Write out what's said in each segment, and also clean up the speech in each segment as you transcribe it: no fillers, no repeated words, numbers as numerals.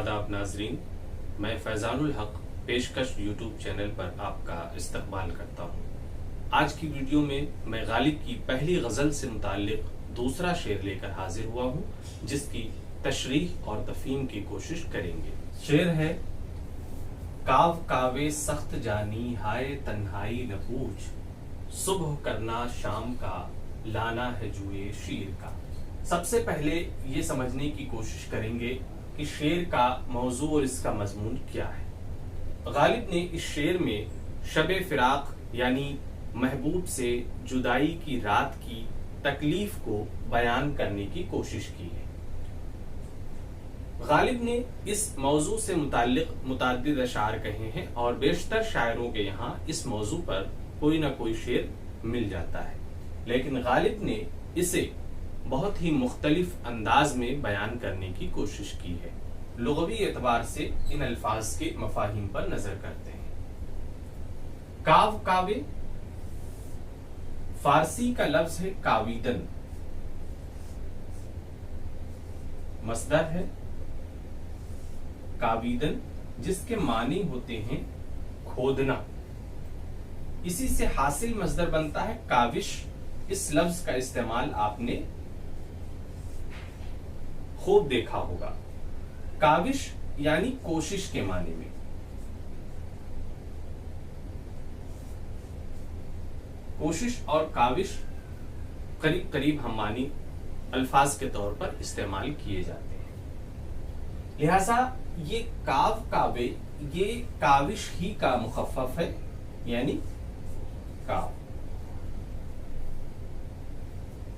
आदाब नाजरीन, मैं फैजानुल हक पेशकश यूट्यूब चैनल पर आपका इस्तकबाल करता हूँ। आज की वीडियो में मैं गालिब की पहली गज़ल से मुताल्लिक दूसरा शेर लेकर हाजिर हुआ हूँ, जिसकी तशरीह और तफहीम की कोशिश करेंगे। शेर है, काव कावे सख्त जानी हाय तन्हाई न पूछ, सुबह करना शाम का लाना है जुए शीर का। सबसे पहले ये समझने की कोशिश करेंगे कि शेर का मौजू और इसका मजमून क्या है। गालिब ने इस शेर में शब फिराक यानी महबूब से जुदाई की रात की तकलीफ को बयान करने की कोशिश की है। गालिब ने इस मौजू से मुताल्लिक मुतअद्दिद अशार कहे हैं और बेशतर शायरों के यहाँ इस मौजू पर कोई ना कोई शेर मिल जाता है, लेकिन गालिब ने इसे बहुत ही मुख्तलिफ अंदाज में बयान करने की कोशिश की है। लुग़वी एतबार से इन अल्फाज के मफाहिम पर नजर करते हैं। काव कावे फारसी का लफ्ज है कावीदन, मस्दर है कावीदन, जिसके मानी होते हैं खोदना। इसी से हासिल मस्दर बनता है काविश। इस लफ्ज का इस्तेमाल आपने खूब देखा होगा। काविश यानी कोशिश के माने में। कोशिश और काविश करीब करीब हम मानी अल्फाज के तौर पर इस्तेमाल किए जाते हैं। लिहाजा ये काव कावे ये काविश ही का मुखफ़फ़ है, यानी काव।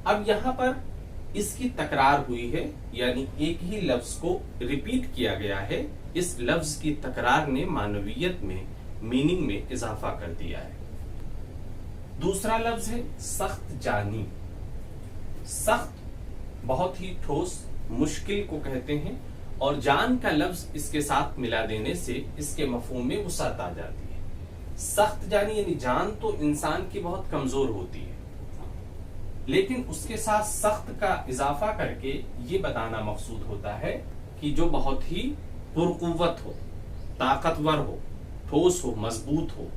अब यहां पर इसकी तकरार हुई है, यानी एक ही लफ्ज को रिपीट किया गया है। इस लफ्ज की तकरार ने मानवियत में, मीनिंग में इजाफा कर दिया है। दूसरा लफ्ज है सख्त जानी। सख्त बहुत ही ठोस, मुश्किल को कहते हैं, और जान का लफ्ज इसके साथ मिला देने से इसके मफहूम में वुसअत आ जाती है। सख्त जानी यानी जान तो इंसान की बहुत कमजोर होती है, लेकिन उसके साथ सख्त का इजाफा करके ये बताना मकसूद होता है कि जो बहुत ही पुरकुव्वत हो, ताकतवर हो, ठोस हो, मजबूत हो।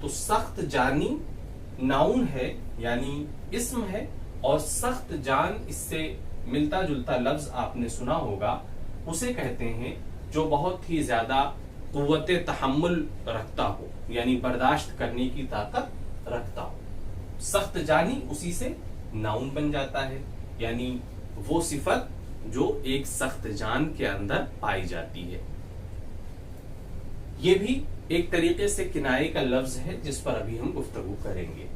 तो सख्त जानी नाउन है, यानी इस्म है, और सख्त जान इससे मिलता जुलता लफ्ज आपने सुना होगा, उसे कहते हैं जो बहुत ही ज्यादा कुव्वते तहम्मुल रखता हो, यानी बर्दाश्त करने की ताकत रखता हो। सख्त जानी उसी से नाउन बन जाता है, यानी वो सिफत जो एक सख्त जान के अंदर पाई जाती है। ये भी एक तरीके से किनाये का लफ्ज है जिस पर अभी हम गुफ्तगू करेंगे।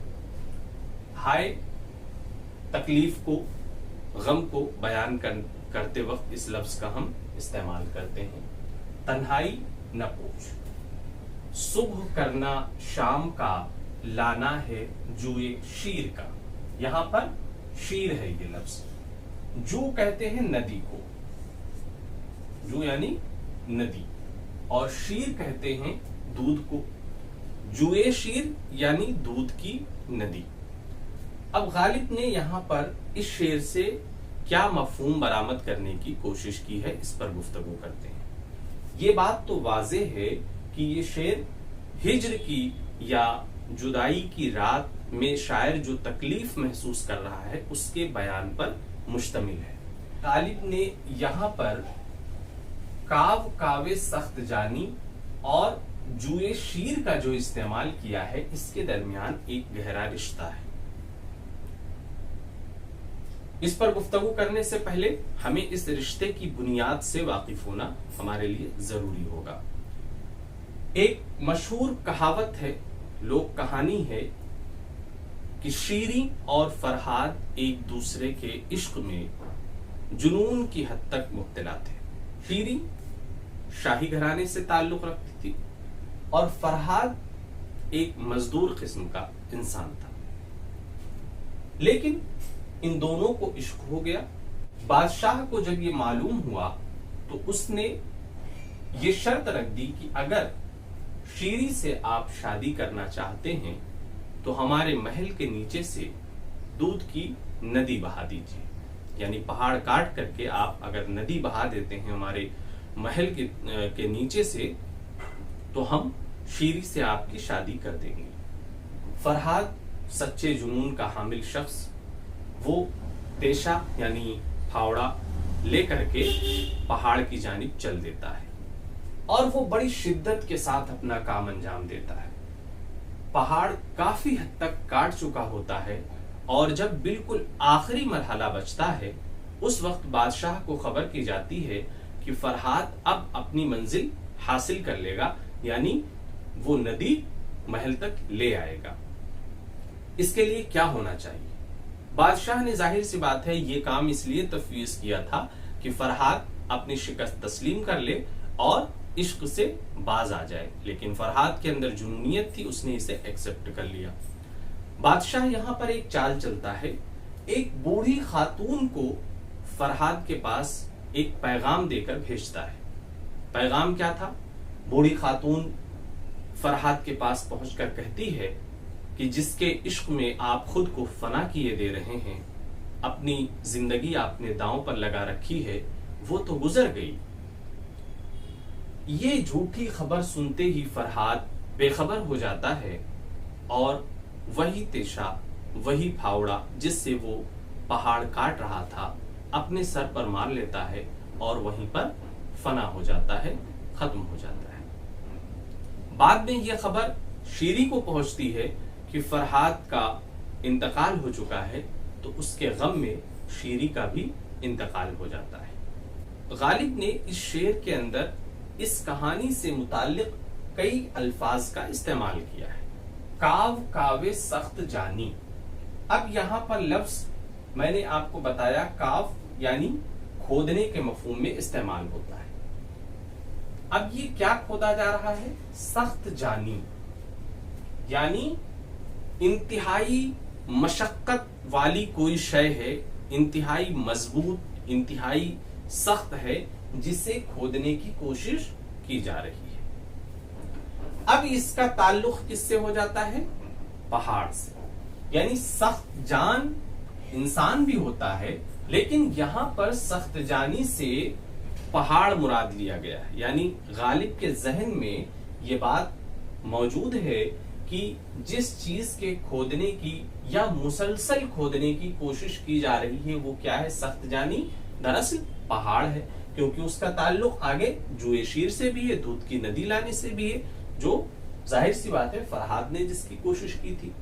हाय तकलीफ को, गम को बयान करते वक्त इस लफ्ज का हम इस्तेमाल करते हैं। तन्हाई न पूछ, सुबह करना शाम का लाना है जुए शीर का। यहां पर शीर है ये लफ्ज। जू कहते हैं नदी को, जू यानी नदी, और शीर कहते हैं दूध को। जुए शीर यानी दूध की नदी। अब गालिब ने यहां पर इस शेर से क्या मफहूम बरामद करने की कोशिश की है, इस पर गुफ्तगू करते हैं। ये बात तो वाज़ेह है कि ये शेर हिज्र की या जुदाई की रात में शायर जो तकलीफ महसूस कर रहा है उसके बयान पर मुश्तमिल है। गालिब ने यहां पर काव कावे सख्त जानी और जुए शीर का जो इस्तेमाल किया है, इसके दरमियान एक गहरा रिश्ता है। इस पर गुफ्तगू करने से पहले हमें इस रिश्ते की बुनियाद से वाकिफ होना हमारे लिए जरूरी होगा। एक मशहूर कहावत है, लोक कहानी है कि शीरी और फरहाद एक दूसरे के इश्क में जुनून की हद तक मुब्तला थे। शीरी शाही घराने से ताल्लुक रखती थी और फरहाद एक मजदूर किस्म का इंसान था, लेकिन इन दोनों को इश्क हो गया। बादशाह को जब ये मालूम हुआ तो उसने ये शर्त रख दी कि अगर शीरी से आप शादी करना चाहते हैं तो हमारे महल के नीचे से दूध की नदी बहा दीजिए, यानी पहाड़ काट करके आप अगर नदी बहा देते हैं हमारे महल के नीचे से, तो हम शीरी से आपकी शादी कर देंगे। फरहाद सच्चे जुनून का हामिल शख्स वो तेशा यानी फावड़ा लेकर के पहाड़ की जानिब चल देता है और वो बड़ी शिद्दत के साथ अपना काम अंजाम देता है। पहाड़ काफी हद तक काट चुका होता है और जब बिल्कुल आखिरी मरहला बचता है उस वक्त बादशाह को खबर की जाती है कि फरहाद अब अपनी मंजिल हासिल कर लेगा, यानी वो नदी महल तक ले आएगा। इसके लिए क्या होना चाहिए? बादशाह ने जाहिर सी बात है ये काम इसलिए तफवीज किया था कि फरहाद अपनी शिकस्त तस्लीम कर ले और इश्क से बाज आ जाए, लेकिन फरहाद के अंदर जुनूनियत थी, उसने इसे एक्सेप्ट कर लिया। बादशाह यहां पर एक चाल चलता है, एक बूढ़ी खातून को फरहाद के पास एक पैगाम देकर भेजता है। पैगाम क्या था? बूढ़ी खातून फरहाद के पास पहुंचकर कहती है कि जिसके इश्क में आप खुद को फना किए दे रहे हैं, अपनी जिंदगी आपने दांव पर लगा रखी है, वो तो गुजर गई। ये झूठी खबर सुनते ही फरहाद बेखबर हो जाता है और वही तेशा, वही फावड़ा जिससे वो पहाड़ काट रहा था, अपने सर पर मार लेता है और वहीं पर फना हो जाता है, खत्म हो जाता है। बाद में यह खबर शीरी को पहुंचती है कि फरहाद का इंतकाल हो चुका है, तो उसके गम में शीरी का भी इंतकाल हो जाता है। गालिब ने इस शेर के अंदर इस कहानी से मुताल्लिक कई अल्फाज का इस्तेमाल किया है। काव कावे सख्त जानी। अब यहाँ पर लफ्ज मैंने आपको बताया काव यानी खोदने के मफहूम में इस्तेमाल होता है। अब ये क्या खोदा जा रहा है? सख्त जानी, यानी इंतहाई मशक्कत वाली कोई शय है, इंतहाई मजबूत, इंतहाई सख्त है, जिसे खोदने की कोशिश की जा रही है। अब इसका ताल्लुक किससे हो जाता है? पहाड़ से। यानी सख्त जान इंसान भी होता है, लेकिन यहां पर सख्त जानी से पहाड़ मुराद लिया गया है। यानी गालिब के जहन में ये बात मौजूद है कि जिस चीज के खोदने की या मुसलसल खोदने की कोशिश की जा रही है वो क्या है? सख्त जानी। दरअसल पहाड़ है, क्योंकि उसका ताल्लुक आगे जुए शीर से भी है, दूध की नदी लाने से भी है, जो जाहिर सी बात है फरहाद ने जिसकी कोशिश की थी।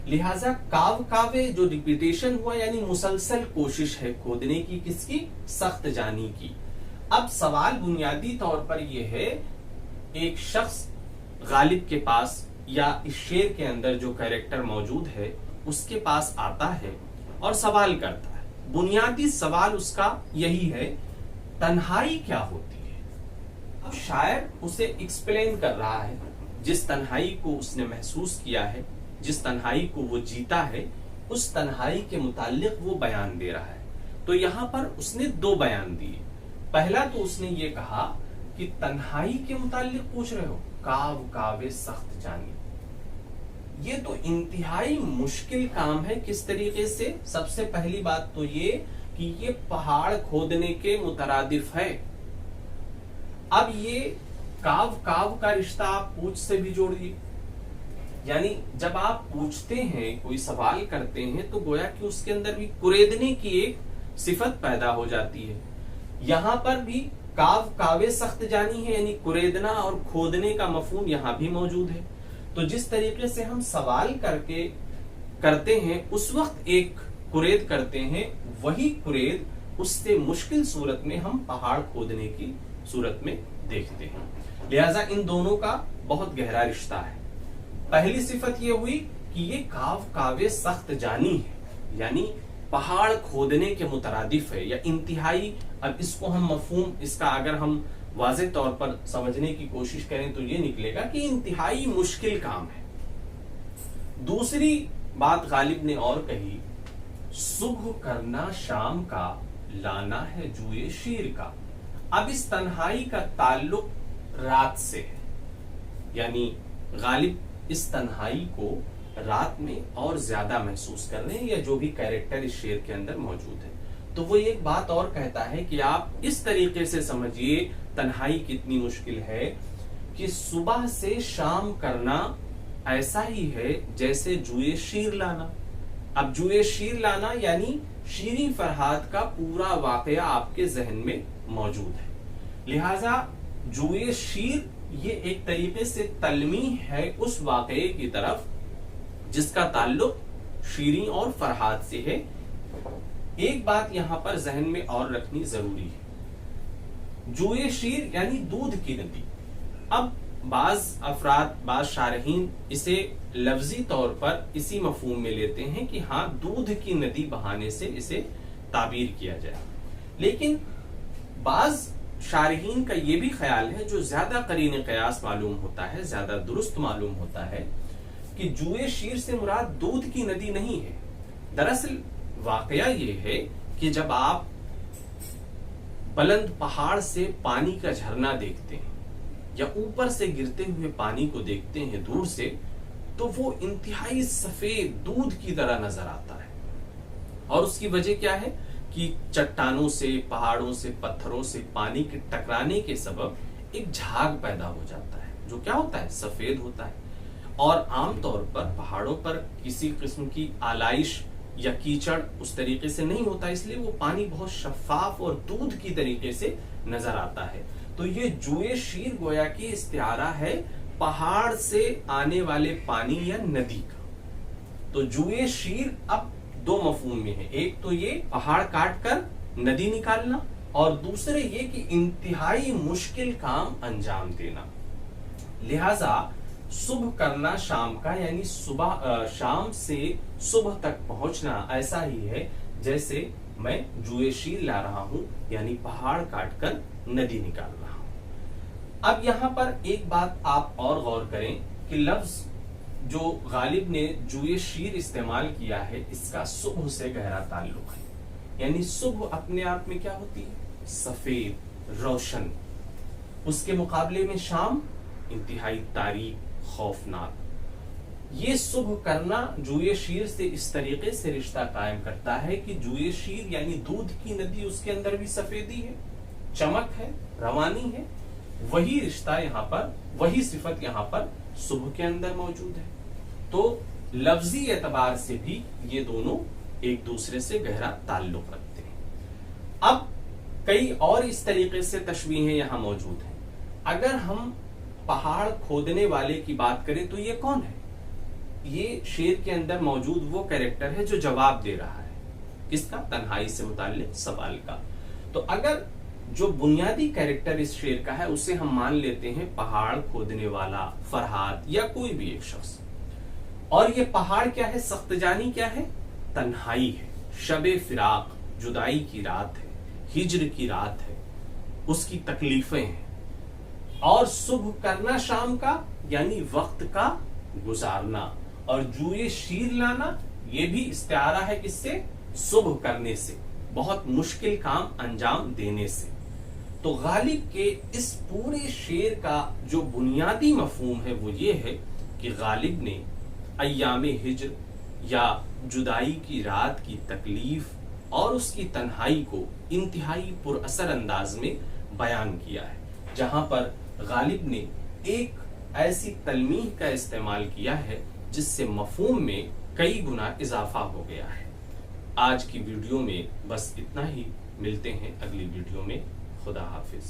लिहाजा काव कावे जो रिपीटेशन हुआ यानी मुसलसल कोशिश है खोदने की, किसकी? सख्त जानी की। अब सवाल बुनियादी तौर पर यह है, एक शख्स गालिब के पास या इस शेर के अंदर जो कैरेक्टर मौजूद है उसके पास आता है और सवाल करता है। बुनियादी सवाल उसका यही है, तन्हाई क्या होती है? अब शायर उसे एक्सप्लेन कर रहा है, जिस तन्हाई को उसने महसूस किया है, जिस तन्हाई को वो जीता है, उस तन्हाई के मुताल्लिक वो बयान दे रहा है। तो यहां पर उसने दो बयान दिए। पहला तो उसने ये कहा कि तन्हाई के मुताल्लिक पूछ रहे हो, काव कावे सख्त जानी। ये तो इंतहाई मुश्किल काम है। किस तरीके से? सबसे पहली बात तो ये कि ये पहाड़ खोदने के मुतरादिफ है। अब ये काव काव का रिश्ता आप पूछ से भी जोड़िए, यानी जब आप पूछते हैं, कोई सवाल करते हैं, तो गोया कि उसके अंदर भी कुरेदने की एक सिफत पैदा हो जाती है। यहां पर भी काव कावे सख्त जानी है, यानी कुरेदना और खोदने का मफहूम यहां भी मौजूद है। तो जिस तरीके से हम सवाल करते हैं उस वक्त एक कुरेद करते हैं, वही कुरेद उससे मुश्किल सूरत में हम पहाड़ खोदने की सूरत में देखते हैं। लिहाजा इन दोनों का बहुत गहरा रिश्ता है। पहली सिफत यह हुई कि ये काव कावे सख्त जानी है, यानी पहाड़ खोदने के मुतरादिफ है या इंतहाई। अब इसको हम मफहूम, इसका अगर हम वाज़ेह तौर पर समझने की कोशिश करें तो ये निकलेगा कि इंतहाई मुश्किल काम है। दूसरी बात गालिब ने और कही, सुबह करना शाम का, लाना है जुए शीर का। अब इस तन्हाई का ताल्लुक रात से है, यानी गालिब इस तन्हाई को रात में और ज्यादा महसूस कर रहे हैं, या जो भी कैरेक्टर इस शेर के अंदर मौजूद है। تو وہ ایک بات اور کہتا ہے کہ آپ اس طریقے سے سمجھیے تنہائی کتنی مشکل ہے کہ صبح سے شام کرنا ایسا ہی ہے جیسے جوئے شیر لانا. اب جوئے شیر لانا یعنی شیریں فرہاد کا پورا واقعہ آپ کے ذہن میں موجود ہے. لہذا جوئے شیر یہ ایک طریقے سے تلمیح ہے اس واقعے کی طرف جس کا تعلق شیریں اور فرہاد سے ہے. ایک بات یہاں پر ذہن میں اور رکھنی ضروری ہے. جوئے شیر یعنی دودھ کی ندی. اب بعض افراد، بعض شارحین اسے لفظی طور پر اسی مفہوم میں لیتے ہیں کہ ہاں دودھ کی ندی بہانے سے اسے تعبیر کیا جائے، لیکن بعض شارحین کا یہ بھی خیال ہے جو زیادہ قرین قیاس معلوم ہوتا ہے، زیادہ درست معلوم ہوتا ہے، کہ جوئے شیر سے مراد دودھ کی ندی نہیں ہے. دراصل واقعہ یہ ہے کہ جب آپ بلند پہاڑ سے پانی کا جھرنا دیکھتے ہیں یا اوپر سے گرتے ہوئے پانی کو دیکھتے ہیں دور سے، تو وہ انتہائی سفید دودھ کی طرح نظر آتا ہے. اور اس کی وجہ کیا ہے کہ چٹانوں سے، پہاڑوں سے، پتھروں سے پانی کے ٹکرانے کے سبب ایک جھاگ پیدا ہو جاتا ہے جو کیا ہوتا ہے؟ سفید ہوتا ہے. اور عام طور پر پہاڑوں پر کسی قسم کی آلائش یا کیچڑ اس طریقے سے نہیں ہوتا، اس لیے وہ پانی بہت شفاف اور دودھ کی طریقے سے نظر آتا ہے. تو یہ جوئے شیر گویا کی استعارہ ہے پہاڑ سے آنے والے پانی یا ندی کا. تو جوئے شیر اب دو مفہوم میں ہے. ایک تو یہ پہاڑ کاٹ کر ندی نکالنا، اور دوسرے یہ کہ انتہائی مشکل کام انجام دینا. لہذا صبح کرنا شام کا، یعنی شام سے صبح تک پہنچنا ایسا ہی ہے جیسے میں جوئے شیر لا رہا ہوں، یعنی پہاڑ کاٹ کر ندی نکال رہا ہوں. اب یہاں پر ایک بات آپ اور غور کریں کہ لفظ جو غالب نے جوئے شیر استعمال کیا ہے اس کا صبح سے گہرا تعلق ہے. یعنی صبح اپنے آپ میں کیا ہوتی ہے؟ سفید، روشن. اس کے مقابلے میں شام انتہائی تاریک، خوفناک. یہ صبح کرنا جوئے شیر سے اس طریقے سے رشتہ قائم کرتا ہے کہ جوئے شیر یعنی دودھ کی ندی، اس کے اندر بھی سفیدی ہے، چمک ہے، روانی ہے. وہی رشتہ یہاں پر، وہی صفت یہاں پر صبح کے اندر موجود ہے. تو لفظی اعتبار سے بھی یہ دونوں ایک دوسرے سے گہرا تعلق رکھتے ہیں. اب کئی اور اس طریقے سے تشبیہیں یہاں موجود ہیں. اگر ہم پہاڑ کھودنے والے کی بات کریں تو یہ کون ہے؟ یہ شعر کے اندر موجود وہ کیریکٹر ہے جو جواب دے رہا ہے کس کا؟ تنہائی سے متعلق سوال کا. تو اگر جو بنیادی کیریکٹر اس شعر کا ہے اسے ہم مان لیتے ہیں پہاڑ کھودنے والا فرہاد یا کوئی بھی ایک شخص. اور یہ پہاڑ کیا ہے؟ سخت جانی کیا ہے؟ تنہائی ہے، شب فراق، جدائی کی رات ہے، ہجر کی رات ہے، اس کی تکلیفیں ہیں. اور صبح کرنا شام کا یعنی وقت کا گزارنا. اور جوئے شیر لانا یہ بھی استعارہ ہے کس سے؟ صبح کرنے سے، بہت مشکل کام انجام دینے سے. تو غالب کے اس پورے شعر کا جو بنیادی مفہوم ہے وہ یہ ہے کہ غالب نے ایام ہجر یا جدائی کی رات کی تکلیف اور اس کی تنہائی کو انتہائی پر اثر انداز میں بیان کیا ہے، جہاں پر غالب نے ایک ایسی تلمیح کا استعمال کیا ہے جس سے مفہوم میں کئی گنا اضافہ ہو گیا ہے. آج کی ویڈیو میں بس اتنا ہی. ملتے ہیں اگلی ویڈیو میں. خدا حافظ.